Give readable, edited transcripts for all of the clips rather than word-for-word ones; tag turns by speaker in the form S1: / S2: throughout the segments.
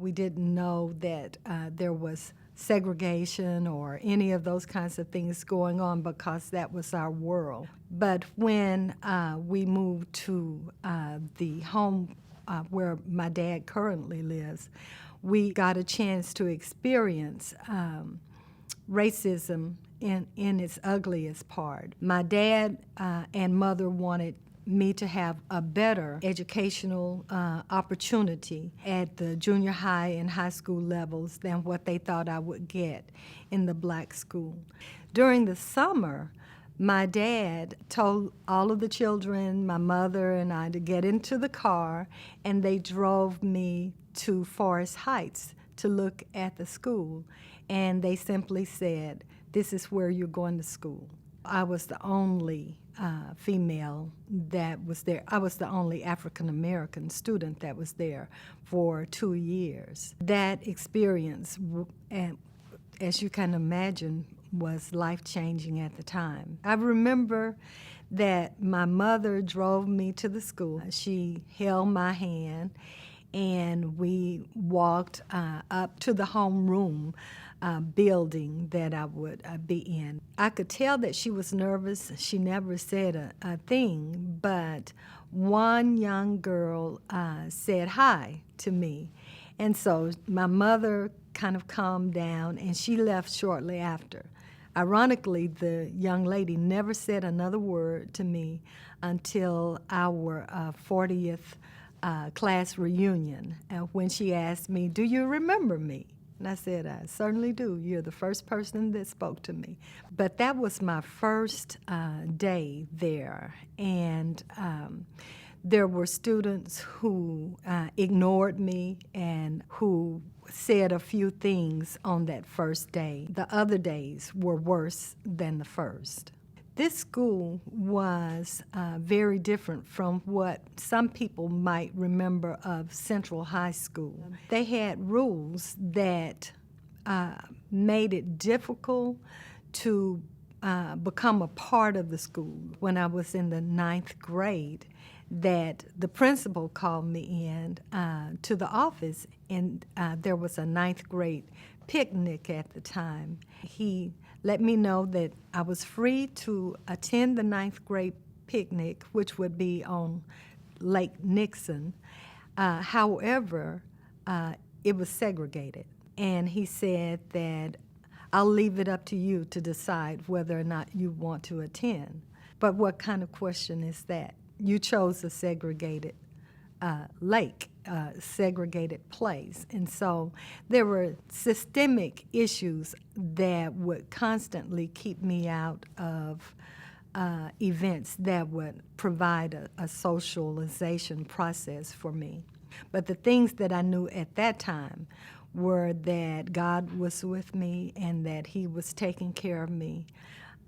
S1: We didn't know that there was segregation or any of those kinds of things going on because that was our world. But when we moved to the home where my dad currently lives, we got a chance to experience racism in its ugliest part. My dad and mother wanted me to have a better educational opportunity at the junior high and high school levels than what they thought I would get in the black school. During the summer, my dad told all of the children, my mother and I, to get into the car, and they drove me to Forest Heights to look at the school. And they simply said, "This is where you're going to school." I was the only female that was there. I was the only African-American student that was there for 2 years. That experience, as you can imagine, was life-changing at the time. I remember that my mother drove me to the school. She held my hand, and we walked up to the homeroom building that I would be in. I could tell that she was nervous. She never said a thing, but one young girl said hi to me. And so my mother kind of calmed down, and she left shortly after. Ironically, the young lady never said another word to me until our 40th class reunion, when she asked me, "Do you remember me?" And I said, "I certainly do. You're the first person that spoke to me." But that was my first day there, and there were students who ignored me and who said a few things on that first day. The other days were worse than the first. This school was very different from what some people might remember of Central High School. They had rules that made it difficult to become a part of the school. When I was in the 9th grade, that the principal called me in to the office, and there was a 9th grade picnic at the time. He let me know that I was free to attend the 9th grade picnic, which would be on Lake Nixon. However, it was segregated. And he said that I'll leave it up to you to decide whether or not you want to attend. But what kind of question is that? You chose a segregated lake, segregated place. And so there were systemic issues that would constantly keep me out of events that would provide a socialization process for me. But the things that I knew at that time were that God was with me and that He was taking care of me.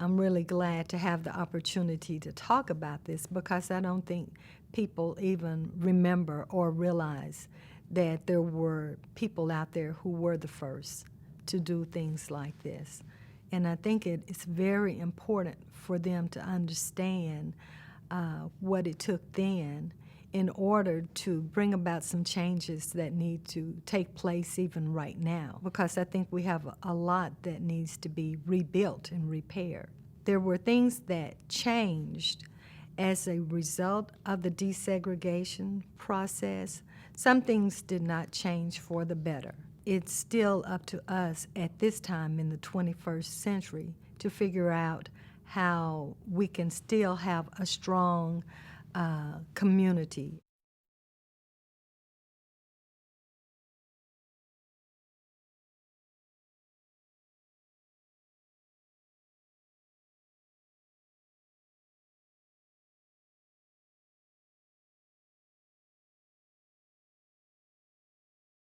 S1: I'm really glad to have the opportunity to talk about this, because I don't think people even remember or realize that there were people out there who were the first to do things like this. And I think it's very important for them to understand what it took then in order to bring about some changes that need to take place even right now, because I think we have a lot that needs to be rebuilt and repaired. There were things that changed as a result of the desegregation process. Some things did not change for the better. It's still up to us at this time in the 21st century to figure out how we can still have a strong community.